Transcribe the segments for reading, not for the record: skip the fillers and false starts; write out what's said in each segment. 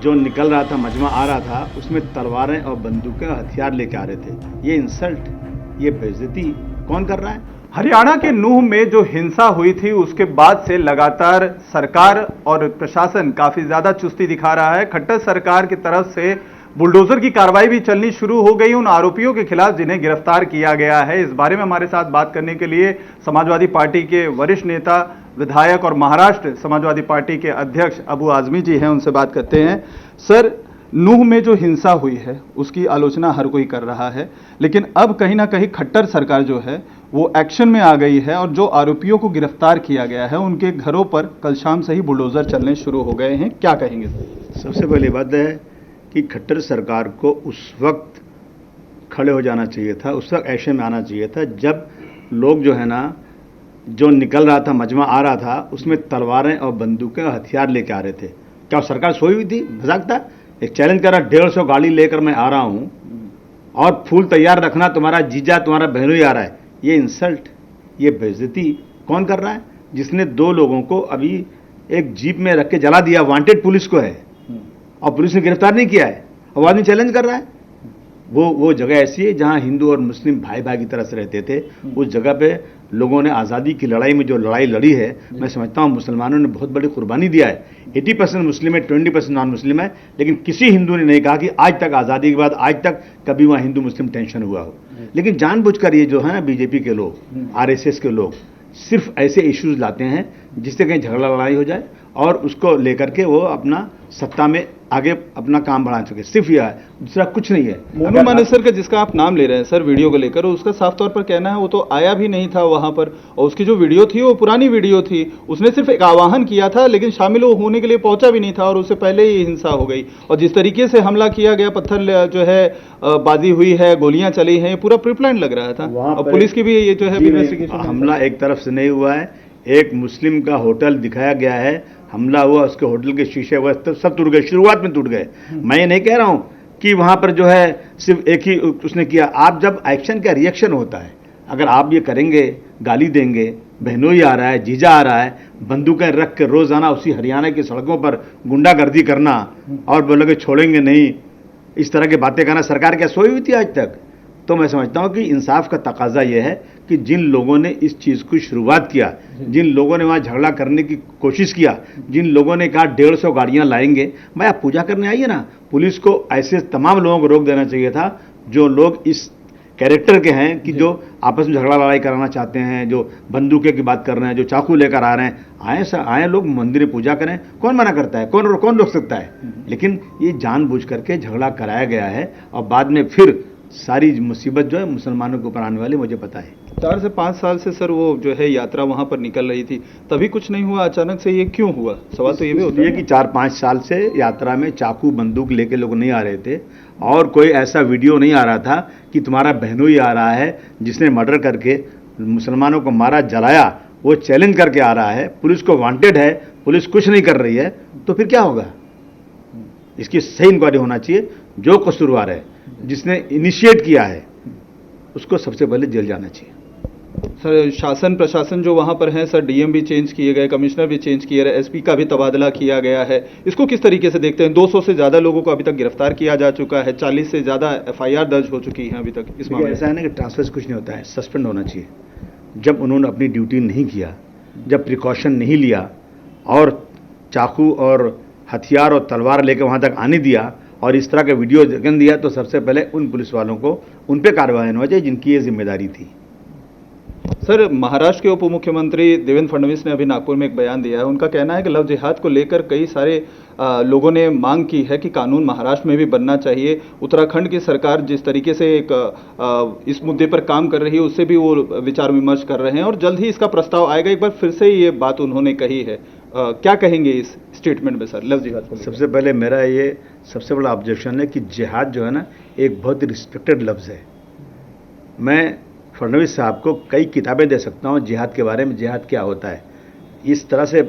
जो निकल रहा था, मजमा आ रहा था, उसमें तलवारें और बंदूकें और हथियार लेके आ रहे थे। ये इंसल्ट, ये बेइज्जती कौन कर रहा है? हरियाणा के नूह में जो हिंसा हुई थी उसके बाद से लगातार सरकार और प्रशासन काफी ज्यादा चुस्ती दिखा रहा है। खट्टर सरकार की तरफ से बुलडोजर की कार्रवाई भी चलनी शुरू हो गई उन आरोपियों के खिलाफ जिन्हें गिरफ्तार किया गया है। इस बारे में हमारे साथ बात करने के लिए समाजवादी पार्टी के वरिष्ठ नेता, विधायक और महाराष्ट्र समाजवादी पार्टी के अध्यक्ष अबू आजमी जी हैं, उनसे बात करते हैं। सर, नूह में जो हिंसा हुई है उसकी आलोचना हर कोई कर रहा है, लेकिन अब कहीं ना कहीं खट्टर सरकार जो है वो एक्शन में आ गई है और जो आरोपियों को गिरफ्तार किया गया है उनके घरों पर कल शाम से ही बुलडोजर चलने शुरू हो गए हैं। क्या कहेंगे सर? सबसे पहली बात है कि खट्टर सरकार को उस वक्त खड़े हो जाना चाहिए था, उस वक्त एक्शन में आना चाहिए था जब लोग जो है ना, जो निकल रहा था, मजमा आ रहा था, उसमें तलवारें और बंदूकें और हथियार लेके आ रहे थे। क्या सरकार सोई हुई थी? मजाक था? एक चैलेंज करा, 150 गाड़ी लेकर मैं आ रहा हूं और फूल तैयार रखना, तुम्हारा जीजा, तुम्हारा बहनोई आ रहा है। ये इंसल्ट, ये बेइज्जती कौन कर रहा है? जिसने 2 लोगों को अभी एक जीप में रख के जला दिया, वांटेड पुलिस को है और पुलिस ने गिरफ्तार नहीं किया है, और आदमी चैलेंज कर रहा है। वो जगह ऐसी है जहां हिंदू और मुस्लिम भाई भाई की तरह से रहते थे। उस जगह पे लोगों ने आज़ादी की लड़ाई में जो लड़ाई लड़ी है, मैं समझता हूं मुसलमानों ने बहुत बड़ी कुर्बानी दिया है। 80% मुस्लिम है, 20% नॉन मुस्लिम है, लेकिन किसी हिंदू ने नहीं कहा कि आज तक आज़ादी के बाद आज तक कभी वहाँ हिंदू मुस्लिम टेंशन हुआ हो। लेकिन जानबूझकर ये जो है ना, बीजेपी के लोग, आरएसएस के लोग सिर्फ ऐसे इश्यूज लाते हैं जिससे कहीं झगड़ा लड़ाई हो जाए और उसको लेकर के वो अपना सत्ता में आगे अपना काम बढ़ा सके। सिर्फ यह है, दूसरा कुछ नहीं है। मोनू मानेसर का जिसका आप नाम ले रहे हैं सर वीडियो को लेकर, उसका साफ तौर पर कहना है वो तो आया भी नहीं था वहां पर, और उसकी जो वीडियो थी वो पुरानी वीडियो थी। उसने सिर्फ एक आह्वान किया था, लेकिन शामिल होने के लिए पहुंचा भी नहीं था और उससे पहले ही हिंसा हो गई। और जिस तरीके से हमला किया गया, पत्थर जो है बाजी हुई है, गोलियां चली हैं, पूरा प्रिप्लान लग रहा था। और पुलिस की भी ये जो है इन्वेस्टिगेशन, हमला एक तरफ से नहीं हुआ है। एक मुस्लिम का होटल दिखाया गया है, हमला हुआ, उसके होटल के शीशे वह सब टूट गए, शुरुआत में टूट गए। मैं ये नहीं कह रहा हूं कि वहां पर जो है सिर्फ एक ही उसने किया। आप जब एक्शन का रिएक्शन होता है, अगर आप ये करेंगे, गाली देंगे, बहनोई आ रहा है, जीजा आ रहा है, बंदूकें रख के रोजाना उसी हरियाणा की सड़कों पर गुंडागर्दी करना और बोलोगे छोड़ेंगे नहीं, इस तरह की बातें करना, सरकार क्या सोई हुई थी आज तक? तो मैं समझता हूं कि इंसाफ का तकाजा यह है कि जिन लोगों ने इस चीज़ की शुरुआत किया, जिन लोगों ने वहाँ झगड़ा करने की कोशिश किया, जिन लोगों ने कहा 150 गाड़ियां लाएंगे, भाई आप पूजा करने आइए ना। पुलिस को ऐसे तमाम लोगों को रोक देना चाहिए था जो लोग इस कैरेक्टर के हैं कि जो आपस में झगड़ा लड़ाई कराना चाहते हैं, जो बंदूकें की बात कर रहे हैं, जो चाकू लेकर आ रहे हैं। आए लोग मंदिर में पूजा करें, कौन मना करता है? कौन रोक सकता है? लेकिन ये जानबूझ करके झगड़ा कराया गया है और बाद में फिर सारी मुसीबत जो है मुसलमानों के ऊपर आने वाली, मुझे पता है। 4 से 5 साल से सर वो जो है यात्रा वहां पर निकल रही थी, तभी कुछ नहीं हुआ, अचानक से ये क्यों हुआ? सवाल तो ये भी होता है कि 4-5 साल से यात्रा में चाकू बंदूक लेके लोग नहीं आ रहे थे और कोई ऐसा वीडियो नहीं आ रहा था कि तुम्हारा बहनोई आ रहा है जिसने मर्डर करके मुसलमानों को मारा, जलाया, वो चैलेंज करके आ रहा है, पुलिस को वांटेड है, पुलिस कुछ नहीं कर रही है, तो फिर क्या होगा? इसकी सही इंक्वायरी होना चाहिए। जो कसूरवार है, जिसने इनिशिएट किया है, उसको सबसे पहले जेल जाना चाहिए। सर, शासन प्रशासन जो वहां पर है सर, डीएम भी चेंज किए गए, कमिश्नर भी चेंज किए गए, एसपी का भी तबादला किया गया है, इसको किस तरीके से देखते हैं? 200 से ज्यादा लोगों को अभी तक गिरफ्तार किया जा चुका है, 40 से ज्यादा एफआईआर दर्ज हो चुकी है अभी तक इस मामले में। ऐसा है ना कि ट्रांसफर से कुछ नहीं होता है, सस्पेंड होना चाहिए। जब उन्होंने अपनी ड्यूटी नहीं किया, जब प्रिकॉशन नहीं लिया और चाकू और हथियार और तलवार लेकर वहां तक आने दिया और इस तरह का वीडियो जगन दिया, तो सबसे पहले उन पुलिस वालों को उन पे कार्रवाई होनी चाहिए जिनकी ये जिम्मेदारी थी। सर, महाराष्ट्र के उप मुख्यमंत्री देवेंद्र फडणवीस ने अभी नागपुर में एक बयान दिया है। उनका कहना है कि लव जिहाद को लेकर कई सारे लोगों ने मांग की है कि कानून महाराष्ट्र में भी बनना चाहिए। उत्तराखंड की सरकार जिस तरीके से इस मुद्दे पर काम कर रही है, उससे भी वो विचार विमर्श कर रहे हैं और जल्द ही इसका प्रस्ताव आएगा। एक बार फिर से ये बात उन्होंने कही है, क्या कहेंगे इस स्टेटमेंट में सर, लव जिहाद को? सबसे पहले मेरा ये सबसे बड़ा ऑब्जेक्शन है कि जिहाद जो है ना, एक बहुत ही रिस्पेक्टेड लफ्ज़ है। मैं फडणवीस साहब को कई किताबें दे सकता हूँ जिहाद के बारे में, जिहाद क्या होता है। इस तरह से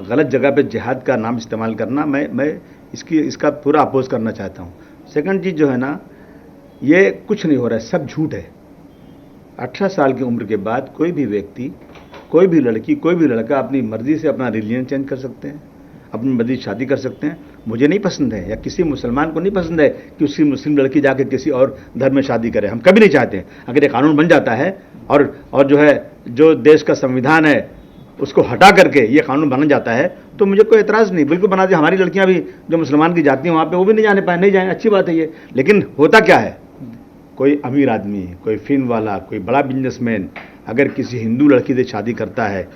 गलत जगह पे जिहाद का नाम इस्तेमाल करना, मैं इसका पूरा अपोज करना चाहता हूँ। सेकंड चीज़ जो है ना, ये कुछ नहीं हो रहा है, सब झूठ है। 18 साल की उम्र के बाद कोई भी व्यक्ति, कोई भी लड़की, कोई भी लड़का अपनी मर्जी से अपना रिलीजन चेंज कर सकते हैं, अपनी मर्जी शादी कर सकते हैं। मुझे नहीं पसंद है या किसी मुसलमान को नहीं पसंद है कि उसकी मुस्लिम लड़की जाकर किसी और धर्म में शादी करे। हम कभी नहीं चाहते। अगर ये कानून बन जाता है और जो है जो देश का संविधान है उसको हटा करके ये कानून बन जाता है तो मुझे कोई एतराज़ नहीं, बिल्कुल बना दे। हमारी लड़कियां भी जो मुसलमान की जाती हैं वहाँ पे वो भी नहीं जाने पाए, नहीं जाएं, अच्छी बात है ये। लेकिन होता क्या है, कोई अमीर आदमी, कोई फिल्म वाला, कोई बड़ा बिजनेसमैन अगर किसी हिंदू लड़की से शादी करता है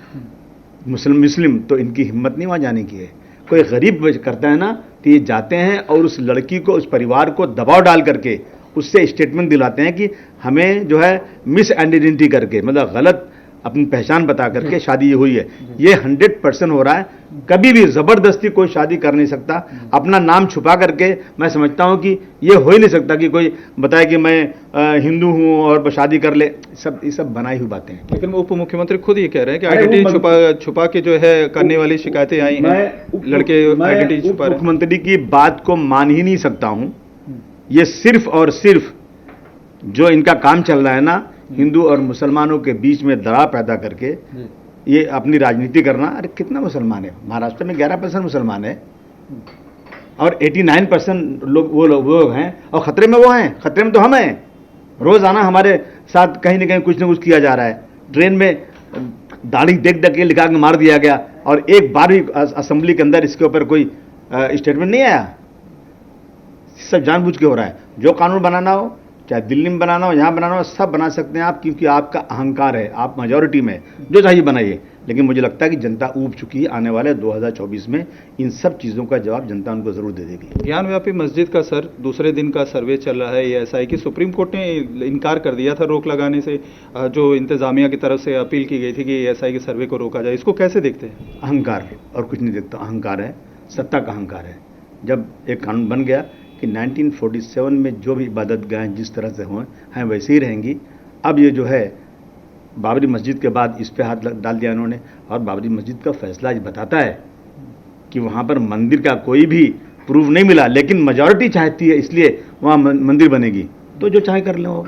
मुस्लिम तो इनकी हिम्मत नहीं वहाँ जाने की है। कोई गरीब करता है ना तो ये जाते हैं और उस लड़की को, उस परिवार को दबाव डाल करके उससे स्टेटमेंट दिलाते हैं कि हमें जो है मिस आइडेंटिटी करके, मतलब गलत अपनी पहचान बता करके शादी हुई है। ये 100% हो रहा है। कभी भी ज़बरदस्ती कोई शादी कर नहीं सकता अपना नाम छुपा करके। मैं समझता हूं कि ये हो ही नहीं सकता कि कोई बताए कि मैं हिंदू हूं और शादी कर ले। ये सब बनाई हुई बातें हैं। लेकिन उप मुख्यमंत्री खुद ये कह रहे हैं कि आइडेंटिटी छुपा के जो है करने वाली शिकायतें आई हैं, लड़के आइडेंटिटी छुपा रहे हैं। मुख्यमंत्री की बात को मान ही नहीं सकता हूं। ये सिर्फ और सिर्फ जो इनका काम चल रहा है ना, हिंदू और मुसलमानों के बीच में दरार पैदा करके ये अपनी राजनीति करना। अरे कितना मुसलमान है महाराष्ट्र में? 11% मुसलमान है और 89% लोग वो लोग हैं और खतरे में वो हैं। खतरे में तो हम हैं। रोजाना हमारे साथ कहीं ना कुछ किया जा रहा है। ट्रेन में दाढ़ी देख के लिखा के मार दिया गया और एक बार भी असेंबली के अंदर इसके ऊपर कोई स्टेटमेंट नहीं आया। सब जानबूझ के हो रहा है। जो कानून बनाना हो, चाहे दिल्ली में बनाना हो, यहाँ बनाना हो, सब बना सकते हैं आप, क्योंकि आपका अहंकार है। आप मेजॉरिटी में जो चाहिए बनाइए। लेकिन मुझे लगता है कि जनता ऊब चुकी है। आने वाले 2024 में इन सब चीज़ों का जवाब जनता उनको जरूर दे देगी। ज्ञान व्यापी मस्जिद का सर दूसरे दिन का सर्वे चल रहा है। ये ऐसा है कि सुप्रीम कोर्ट ने इनकार कर दिया था रोक लगाने से, जो इंतजामिया की तरफ से अपील की गई थी कि एसआई के सर्वे को रोका जाए। इसको कैसे देखते हैं? अहंकार और कुछ नहीं देखता। अहंकार है, सत्ता का अहंकार है। जब एक कानून बन गया कि 1947 में जो भी इबादत गाहें जिस तरह से हैं वैसे ही रहेंगी। अब ये जो है बाबरी मस्जिद के बाद इस पे हाथ डाल दिया इन्होंने। और बाबरी मस्जिद का फैसला बताता है कि वहाँ पर मंदिर का कोई भी प्रूफ नहीं मिला, लेकिन मेजॉरिटी चाहती है इसलिए वहाँ मंदिर बनेगी। तो जो चाहे कर लो,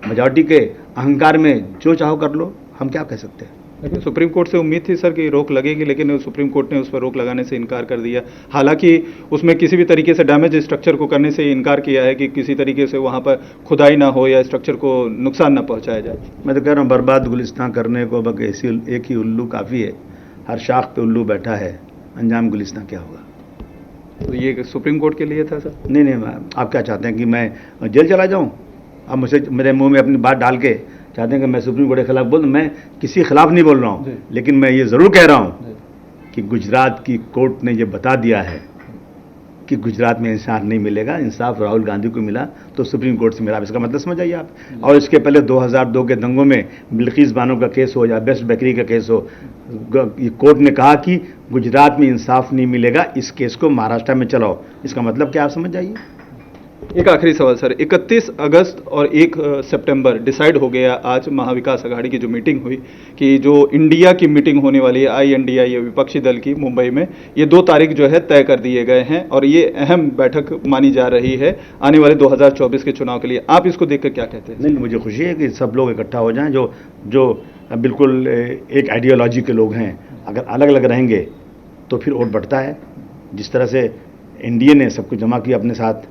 मेजॉरिटी के अहंकार में जो चाहो कर लो, हम क्या कह सकते हैं। लेकिन सुप्रीम कोर्ट से उम्मीद थी सर कि रोक लगेगी, लेकिन सुप्रीम कोर्ट ने उस पर रोक लगाने से इनकार कर दिया। हालांकि उसमें किसी भी तरीके से डैमेज स्ट्रक्चर को करने से इनकार किया है कि किसी तरीके से वहां पर खुदाई ना हो या स्ट्रक्चर को नुकसान ना पहुंचाया जाए। मैं तो कह रहा हूँ बर्बाद गुलिस्तान करने को बस एक ही उल्लू काफ़ी है। हर शाख पे उल्लू बैठा है, अंजाम गुलिस्तान क्या होगा। तो ये सुप्रीम कोर्ट के लिए था सर? नहीं, आप क्या चाहते हैं कि मैं जेल चला जाऊँ? आप मुझे मेरे मुँह में अपनी बात डाल के चाहते हैं कि मैं सुप्रीम कोर्ट के खिलाफ बोल? मैं किसी खिलाफ नहीं बोल रहा हूँ, लेकिन मैं ये ज़रूर कह रहा हूँ कि गुजरात की कोर्ट ने ये बता दिया है कि गुजरात में इंसाफ नहीं मिलेगा। इंसाफ राहुल गांधी को मिला तो सुप्रीम कोर्ट से मिला। इसका मतलब समझ आइए आप। और इसके पहले 2002 के दंगों में बिल्किस बानो का केस हो या बेस्ट बेकरी का केस हो, कोर्ट ने कहा कि गुजरात में इंसाफ नहीं मिलेगा, इस केस को महाराष्ट्र में चलाओ। इसका मतलब क्या आप समझ जाइए। एक आखिरी सवाल सर, 31 अगस्त और 1 सितंबर डिसाइड हो गया आज महाविकास अघाड़ी की जो मीटिंग हुई कि जो इंडिया की मीटिंग होने वाली है INDI विपक्षी दल की मुंबई में, ये 2 तारीख जो है तय कर दिए गए हैं और ये अहम बैठक मानी जा रही है आने वाले 2024 के चुनाव के लिए। आप इसको देखकर क्या कहते हैं? नहीं, मुझे खुशी है कि सब लोग इकट्ठा हो जाएं जो बिल्कुल एक आइडियोलॉजी के लोग हैं। अगर अलग अलग रहेंगे तो फिर वोट बढ़ता है। जिस तरह से इंडिया ने सबको जमा किया अपने साथ,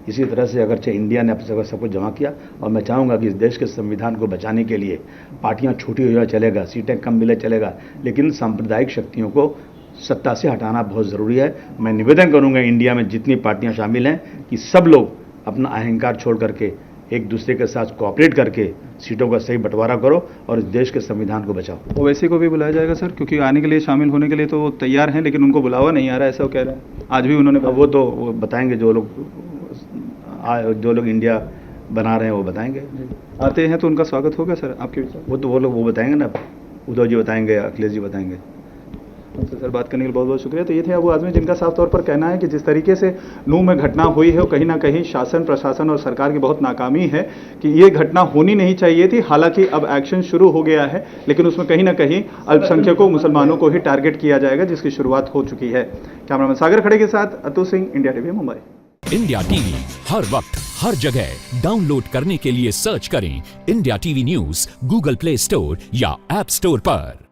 इसी तरह से अगरचे इंडिया ने अपने सबको जमा किया। और मैं चाहूँगा कि इस देश के संविधान को बचाने के लिए पार्टियां छूटी हुई चलेगा, सीटें कम मिले चलेगा, लेकिन सांप्रदायिक शक्तियों को सत्ता से हटाना बहुत ज़रूरी है। मैं निवेदन करूँगा इंडिया में जितनी पार्टियां शामिल हैं कि सब लोग अपना अहंकार छोड़ करके एक दूसरे के साथ कोऑपरेट करके सीटों का सही बंटवारा करो और इस देश के संविधान को बचाओ। ओवैसी को भी बुलाया जाएगा सर? क्योंकि आने के लिए, शामिल होने के लिए तो वो तैयार हैं, लेकिन उनको बुलावा नहीं आ रहा है, ऐसा वो कह रहे हैं। आज भी उन्होंने, वो तो वो बताएंगे, जो लोग इंडिया बना रहे हैं वो बताएंगे। आते हैं तो उनका स्वागत होगा सर आपके विचार? वो लोग बताएंगे ना, उद्धव जी बताएंगे, अखिलेश जी बताएंगे। तो सर बात करने के लिए बहुत बहुत शुक्रिया। तो ये थे अबू आजमी, जिनका साफ तौर पर कहना है कि जिस तरीके से नूह में घटना हुई है वो कहीं ना कहीं शासन, प्रशासन और सरकार की बहुत नाकामी है कि ये घटना होनी नहीं चाहिए थी। हालांकि अब एक्शन शुरू हो गया है, लेकिन उसमें कहीं ना कहीं अल्पसंख्यकों, मुसलमानों को ही टारगेट किया जाएगा, जिसकी शुरुआत हो चुकी है। कैमरामैन सागर खड़े के साथ Atul Singh, India TV Mumbai. India TV हर वक्त हर जगह डाउनलोड करने के लिए सर्च करें India TV news Google Play Store या ऐप स्टोर पर।